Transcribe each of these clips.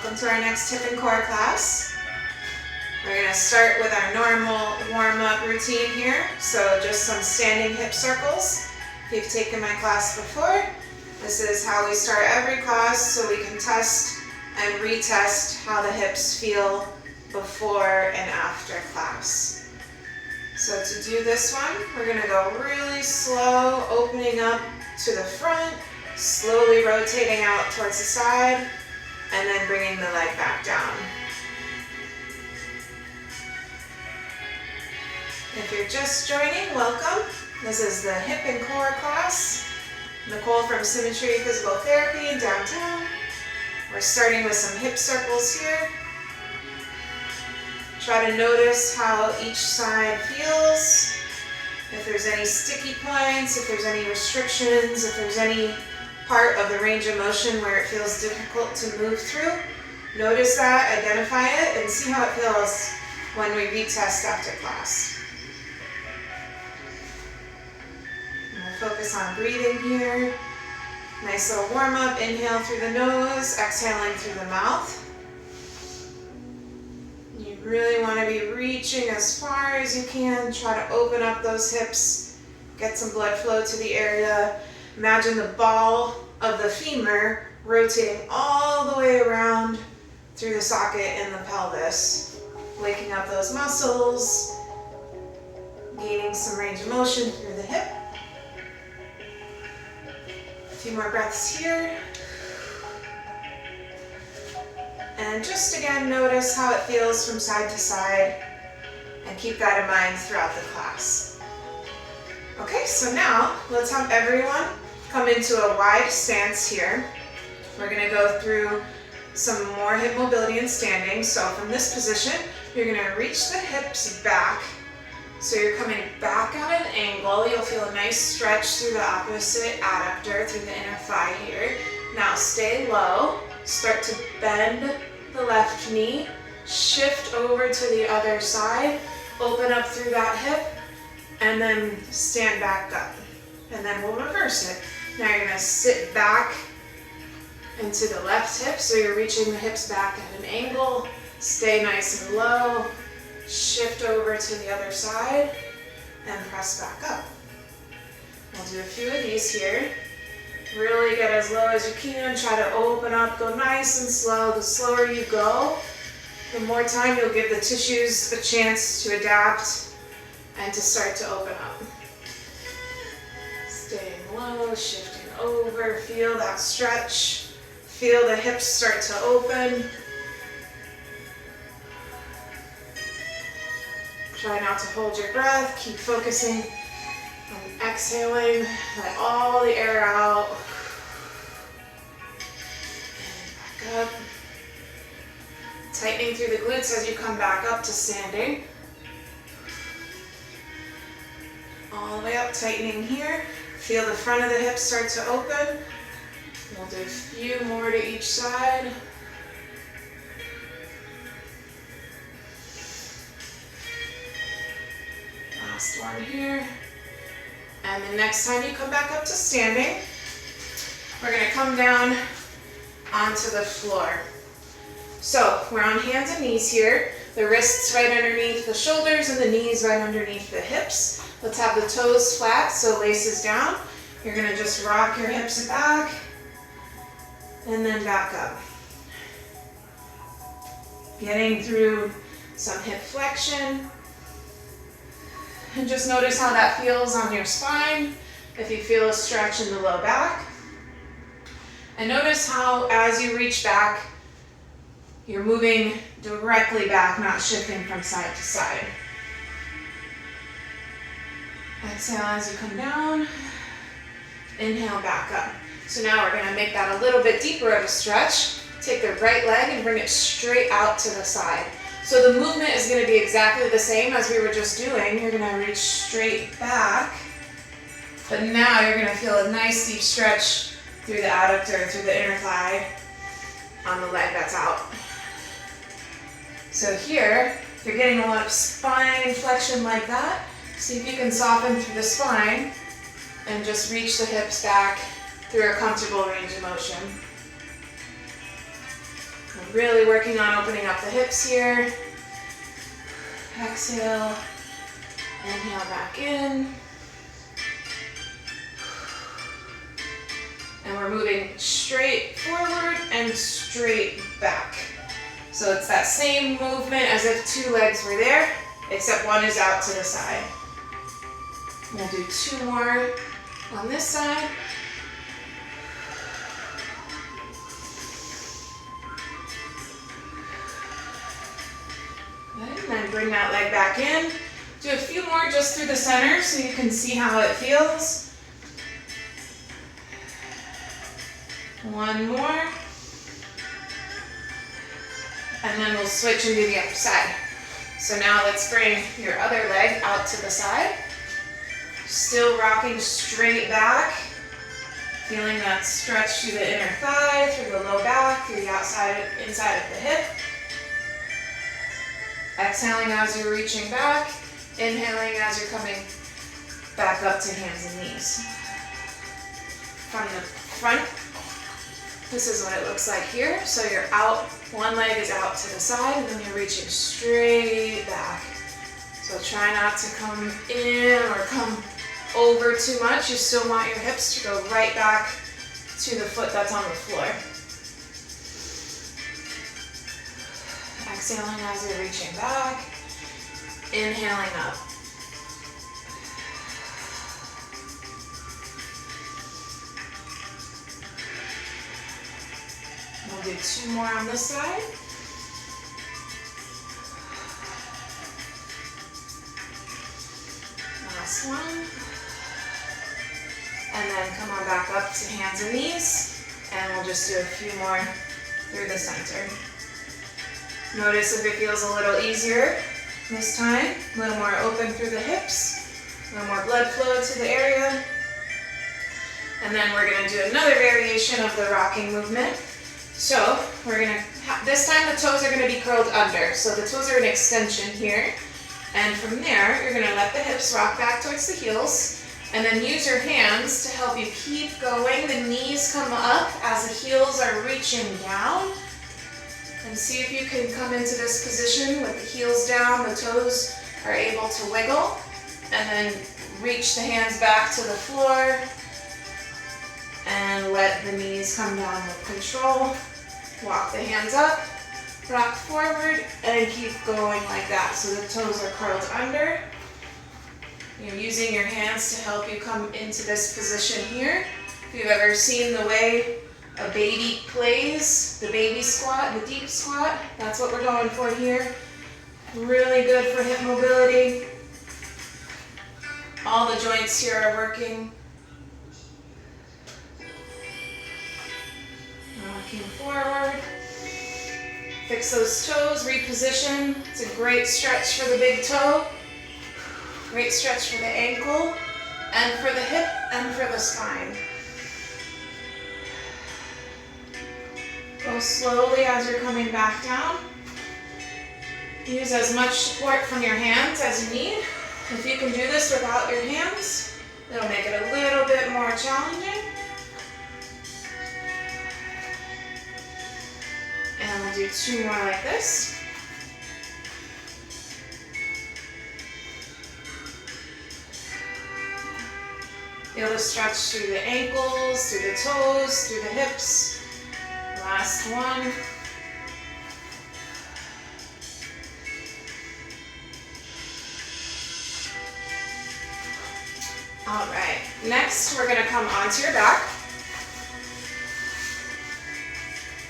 Welcome to our next hip and core class. We're going to start with our normal warm-up routine here. So just some standing hip circles. If you've taken my class before, this is how we start every class so we can test and retest how the hips feel before and after class. So to do this one, we're going to go really slow, opening up to the front, slowly rotating out towards the side, and then bringing the leg back down. If you're just joining, welcome. This is the hip and core class. Nicole from Symmetry Physical Therapy in downtown. We're starting with some hip circles here. Try to notice how each side feels. If there's any sticky points, if there's any restrictions, if there's any part of the range of motion where it feels difficult to move through, notice that, identify it, and see how it feels when we retest after class. And we'll focus on breathing here. Nice little warm up, inhale through the nose, exhaling through the mouth. You really want to be reaching as far as you can. Try to open up those hips, get some blood flow to the area. Imagine the ball of the femur rotating all the way around through the socket in the pelvis, waking up those muscles, gaining some range of motion through the hip. A few more breaths here. And just again, notice how it feels from side to side, and keep that in mind throughout the class. Okay, so now let's have everyone come into a wide stance here. We're going to go through some more hip mobility and standing. So from this position, you're going to reach the hips back. So you're coming back at an angle. You'll feel a nice stretch through the opposite adductor, through the inner thigh here. Now stay low. Start to bend the left knee. Shift over to the other side. Open up through that hip. And then stand back up. And then we'll reverse it. Now you're going to sit back into the left hip, so you're reaching the hips back at an angle. Stay nice and low. Shift over to the other side and press back up. We'll do a few of these here. Really get as low as you can. Try to open up, go nice and slow. The slower you go, the more time you'll give the tissues a chance to adapt and to start to open up. Staying low, shifting over, feel that stretch. Feel the hips start to open. Try not to hold your breath. Keep focusing on exhaling. Let all the air out. And back up. Tightening through the glutes as you come back up to standing. All the way up, tightening here. Feel the front of the hips start to open. We'll do a few more to each side. Last one here. And the next time you come back up to standing, we're going to come down onto the floor. So we're on hands and knees here. The wrists right underneath the shoulders and the knees right underneath the hips. Let's have the toes flat, so laces down. You're going to just rock your hips back and then back up. Getting through some hip flexion. And just notice how that feels on your spine, if you feel a stretch in the low back. And notice how as you reach back, you're moving directly back, not shifting from side to side. Exhale as you come down. Inhale back up. So now we're going to make that a little bit deeper of a stretch. Take the right leg and bring it straight out to the side. So the movement is going to be exactly the same as we were just doing. You're going to reach straight back. But now you're going to feel a nice deep stretch through the adductor, through the inner thigh, on the leg that's out. So here, if you're getting a lot of spine flexion like that, see if you can soften through the spine and just reach the hips back through a comfortable range of motion. We're really working on opening up the hips here. Exhale, inhale back in. And we're moving straight forward and straight back. So it's that same movement as if two legs were there, except one is out to the side. We'll do 2 more on this side. Good, and then bring that leg back in. Do a few more just through the center so you can see how it feels. 1 more. And then we'll switch and do the other side. So now let's bring your other leg out to the side. Still rocking straight back. Feeling that stretch through the inner thigh, through the low back, through the outside, inside of the hip. Exhaling as you're reaching back. Inhaling as you're coming back up to hands and knees. From the front, this is what it looks like here. So you're out, one leg is out to the side, and then you're reaching straight back. So try not to come in or come over too much. You still want your hips to go right back to the foot that's on the floor. Exhaling as you're reaching back. Inhaling up. We'll do 2 more on this side. Last one. And then come on back up to hands and knees. And we'll just do a few more through the center. Notice if it feels a little easier this time. A little more open through the hips. A little more blood flow to the area. And then we're going to do another variation of the rocking movement. So we're going to, this time the toes are going to be curled under. So the toes are an extension here. And from there, you're going to let the hips rock back towards the heels. And then use your hands to help you keep going. The knees come up as the heels are reaching down. And see if you can come into this position with the heels down, the toes are able to wiggle. And then reach the hands back to the floor. And let the knees come down with control. Walk the hands up, rock forward, and keep going like that. So the toes are curled under. You're using your hands to help you come into this position here. If you've ever seen the way a baby plays, the baby squat, the deep squat, that's what we're going for here. Really good for hip mobility. All the joints here are working. Rocking forward. Fix those toes, reposition. It's a great stretch for the big toe. Great stretch for the ankle, and for the hip, and for the spine. Go slowly as you're coming back down. Use as much support from your hands as you need. If you can do this without your hands, it'll make it a little bit more challenging. And we'll do 2 more like this. Feel the stretch through the ankles, through the toes, through the hips. Last one. All right, next we're gonna come onto your back.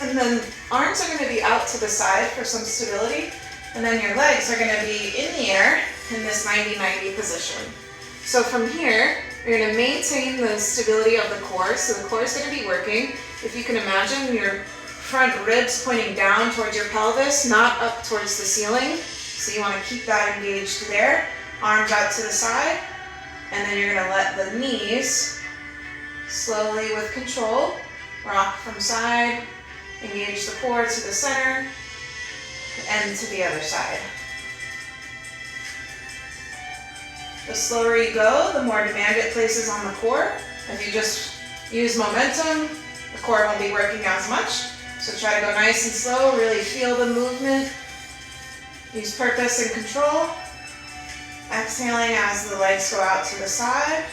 And then arms are gonna be out to the side for some stability. And then your legs are gonna be in the air in this 90-90 position. So from here, you're going to maintain the stability of the core. So the core is going to be working. If you can imagine your front ribs pointing down towards your pelvis, not up towards the ceiling. So you want to keep that engaged there. Arms out to the side. And then you're going to let the knees slowly with control rock from side. Engage the core to the center and to the other side. The slower you go, the more demand it places on the core. If you just use momentum, the core won't be working as much. So try to go nice and slow, really feel the movement. Use purpose and control. Exhaling as the legs go out to the side.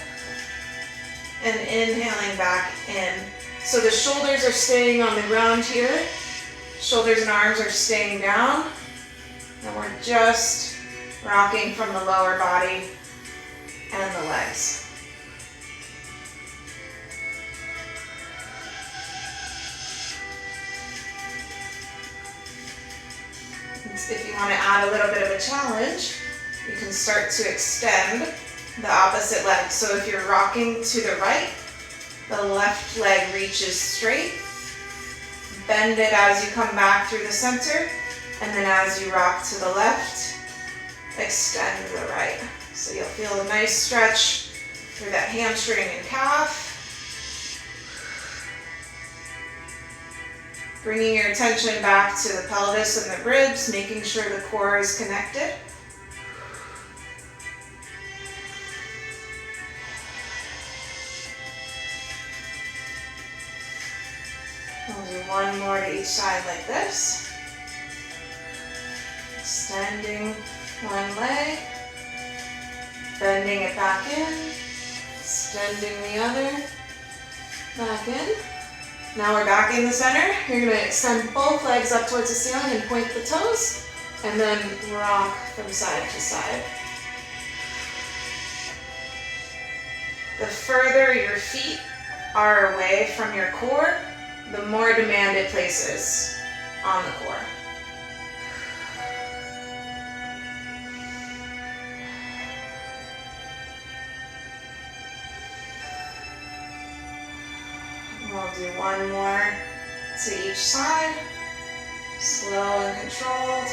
And inhaling back in. So the shoulders are staying on the ground here. Shoulders and arms are staying down. And we're just rocking from the lower body and the legs. If you want to add a little bit of a challenge, you can start to extend the opposite leg. So if you're rocking to the right, the left leg reaches straight. Bend it as you come back through the center, and then as you rock to the left, extend the right. So you'll feel a nice stretch through that hamstring and calf. Bringing your attention back to the pelvis and the ribs, making sure the core is connected. We'll do one more to each side like this. Extending one leg, bending it back in, extending the other, back in. Now we're back in the center. You're going to extend both legs up towards the ceiling and point the toes, and then rock from side to side. The further your feet are away from your core, the more demand it places on the core. We'll do one more to each side, slow and controlled.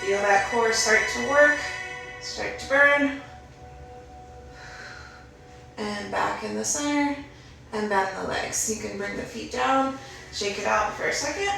Feel that core start to work, start to burn. And back in the center, and bend the legs. You can bring the feet down, shake it out for a second,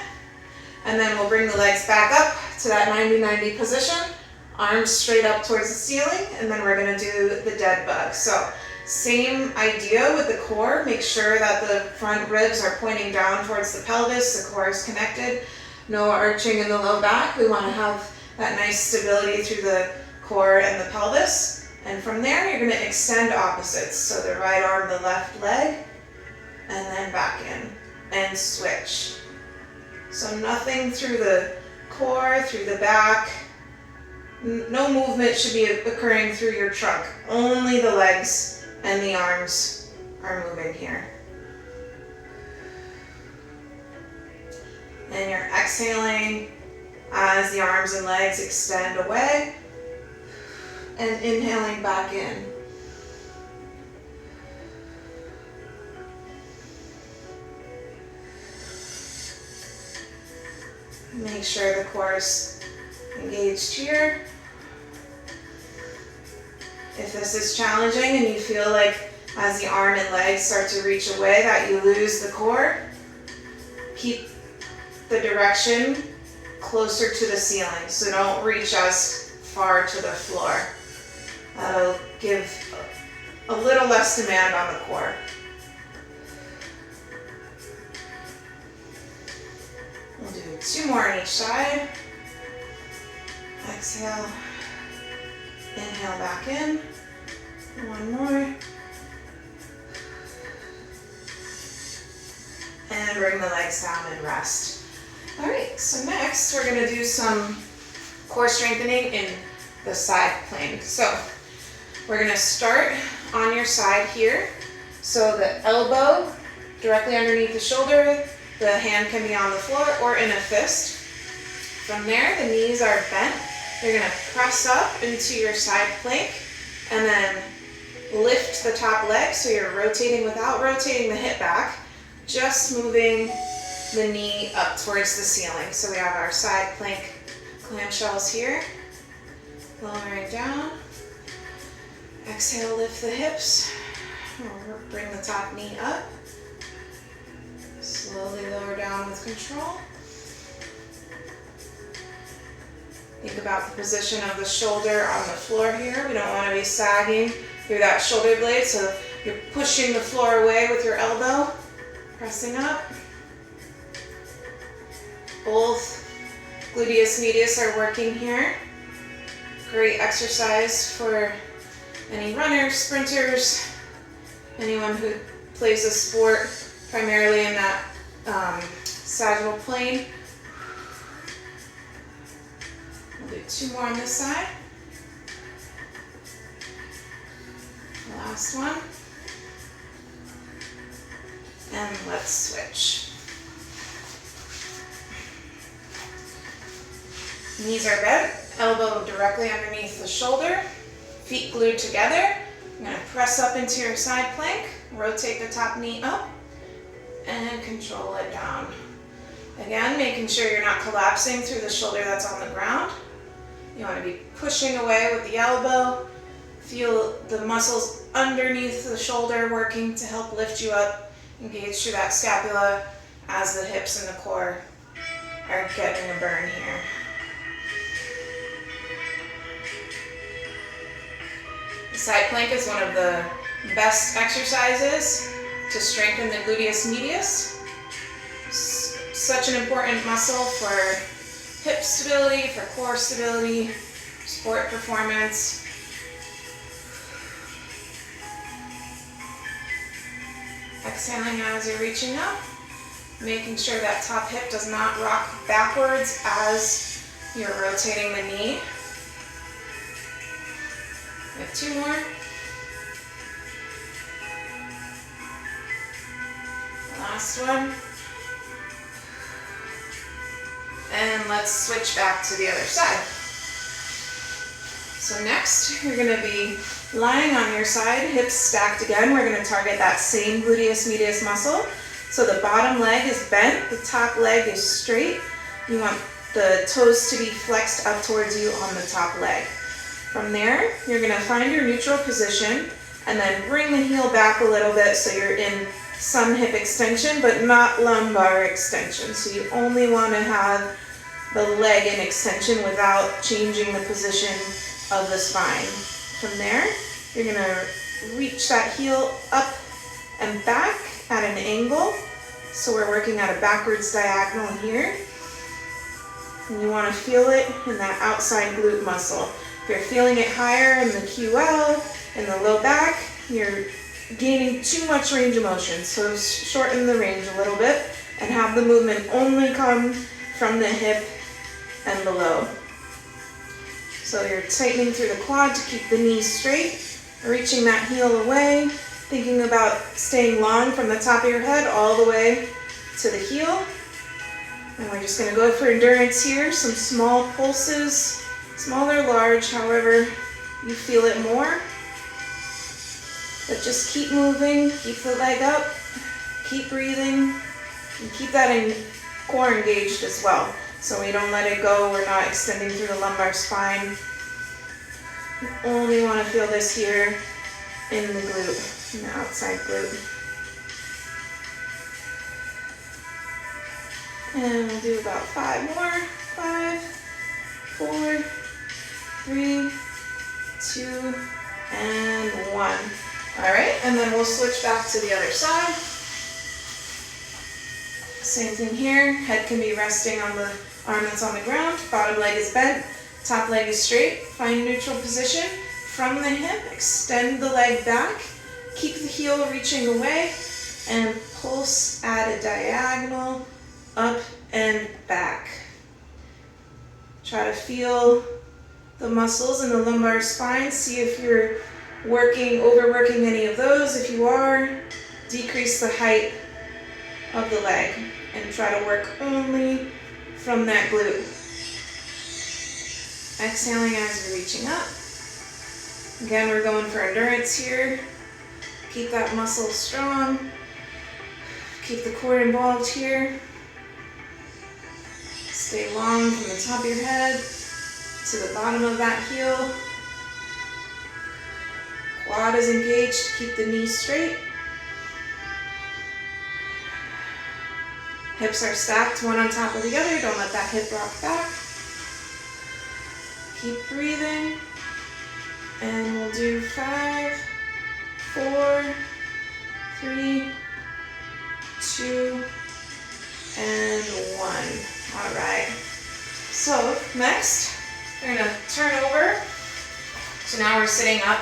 and then we'll bring the legs back up to that 90-90 position, arms straight up towards the ceiling, and then we're gonna do the dead bug. So same idea with the core. Make sure that the front ribs are pointing down towards the pelvis, the core is connected, no arching in the low back. We want to have that nice stability through the core and the pelvis. And from there, you're going to extend opposites. So the right arm, the left leg, and then back in and switch. So nothing through the core, through the back. No movement should be occurring through your trunk. Only the legs and the arms are moving here. And you're exhaling as the arms and legs extend away, and inhaling back in. Make sure the core is engaged here. If this is challenging and you feel like as the arm and legs start to reach away that you lose the core, keep the direction closer to the ceiling. So don't reach as far to the floor. That'll give a little less demand on the core. We'll do 2 more on each side. Exhale. Inhale back in. 1 more. And bring the legs down and rest. All right, so next we're gonna do some core strengthening in the side plank. So we're gonna start on your side here. So the elbow directly underneath the shoulder, the hand can be on the floor or in a fist. From there, the knees are bent. You're gonna press up into your side plank and then lift the top leg so you're rotating without rotating the hip back, just moving the knee up towards the ceiling. So we have our side plank clamshells here, lowering down. Exhale, lift the hips, bring the top knee up. Slowly lower down with control. Think about the position of the shoulder on the floor here. We don't want to be sagging through that shoulder blade, so you're pushing the floor away with your elbow, pressing up. Both gluteus medius are working here. Great exercise for any runners, sprinters, anyone who plays a sport primarily in that sagittal plane. We'll do 2 more on this side. The last one. And let's switch. Knees are bent, elbow directly underneath the shoulder, feet glued together. I'm going to press up into your side plank, rotate the top knee up, and control it down. Again, making sure you're not collapsing through the shoulder that's on the ground. You want to be pushing away with the elbow. Feel the muscles underneath the shoulder working to help lift you up. Engage through that scapula as the hips and the core are getting a burn here. The side plank is one of the best exercises to strengthen the gluteus medius. Such an important muscle for hip stability, for core stability, sport performance. Exhaling as you're reaching up, making sure that top hip does not rock backwards as you're rotating the knee. We have 2 more. Last one. And let's switch back to the other side. So next, you're going to be lying on your side, hips stacked again. We're going to target that same gluteus medius muscle. So the bottom leg is bent, the top leg is straight. You want the toes to be flexed up towards you on the top leg. From there, you're going to find your neutral position and then bring the heel back a little bit so you're in some hip extension, but not lumbar extension. So you only want to have the leg in extension without changing the position of the spine. From there, you're going to reach that heel up and back at an angle. So we're working at a backwards diagonal here. And you want to feel it in that outside glute muscle. If you're feeling it higher in the QL, in the low back, you're gaining too much range of motion. So shorten the range a little bit and have the movement only come from the hip and below. So you're tightening through the quad to keep the knees straight, reaching that heel away, thinking about staying long from the top of your head all the way to the heel. And we're just going to go for endurance here, some small pulses, small or large, however you feel it more. But just keep moving, keep the leg up, keep breathing, and keep that core engaged as well. So we don't let it go, we're not extending through the lumbar spine. You only want to feel this here in the glute, in the outside glute. And we'll do about 5 more. 5, 4, 3, 2, and 1. All right, and then we'll switch back to the other side. Same thing here. Head can be resting on the arm that's on the ground. Bottom leg is bent. Top leg is straight. Find neutral position. From the hip, extend the leg back. Keep the heel reaching away. And pulse at a diagonal, up and back. Try to feel the muscles in the lumbar spine. See if you're overworking any of those. If you are, decrease the height of the leg and try to work only from that glute. Exhaling as you're reaching up. Again, we're going for endurance here. Keep that muscle strong. Keep the core involved here. Stay long from the top of your head to the bottom of that heel. Quad is engaged. Keep the knees straight. Hips are stacked one on top of the other. Don't let that hip rock back. Keep breathing. And we'll do 5, 4, 3, 2, and 1. All So next, we're gonna turn over. So now we're sitting up.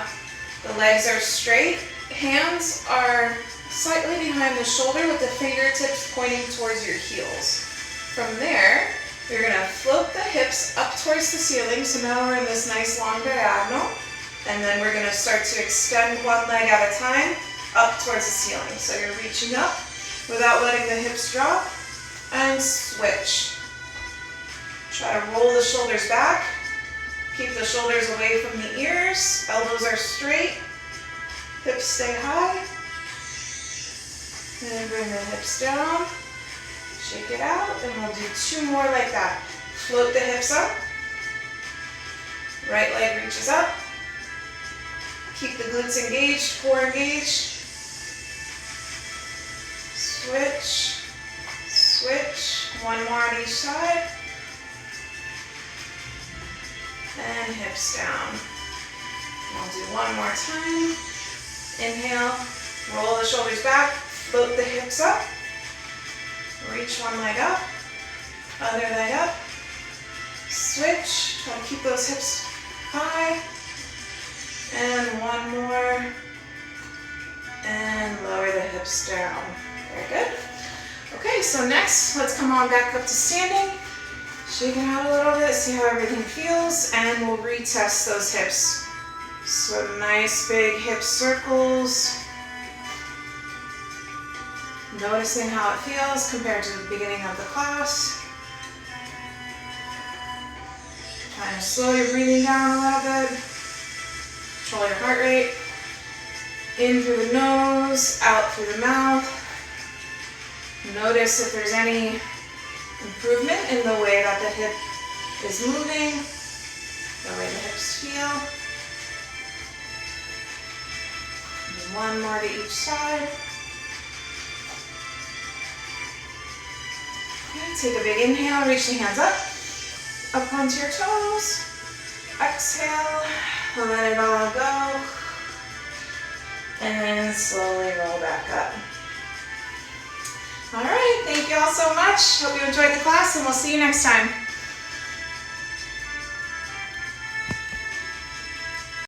The legs are straight. Hands are slightly behind the shoulder with the fingertips pointing towards your heels. From there, you're gonna float the hips up towards the ceiling. So now we're in this nice long diagonal. And then we're gonna start to extend one leg at a time up towards the ceiling. So you're reaching up without letting the hips drop, and switch. Try to roll the shoulders back. Keep the shoulders away from the ears. Elbows are straight. Hips stay high. And bring the hips down. Shake it out, and we'll do 2 more like that. Float the hips up. Right leg reaches up. Keep the glutes engaged, core engaged. Switch, switch. 1 more on each side. And hips down. I'll do 1 more time. Inhale, roll the shoulders back, float the hips up. Reach one leg up, other leg up. Switch, try to keep those hips high. And 1 more. And lower the hips down. Very good. Okay, so next, let's come on back up to standing. Shake it out a little bit, see how everything feels, and we'll retest those hips. So nice big hip circles. Noticing how it feels compared to the beginning of the class. Kind of slow your breathing down a little bit. Control your heart rate. In through the nose, out through the mouth. Notice if there's any improvement in the way that the hip is moving, the way the hips feel. And 1 more to each side. Okay, take a big inhale, reach the hands up onto your toes. Exhale, let it all go. And slowly roll back up. All right, thank you all so much. Hope you enjoyed the class, and we'll see you next time.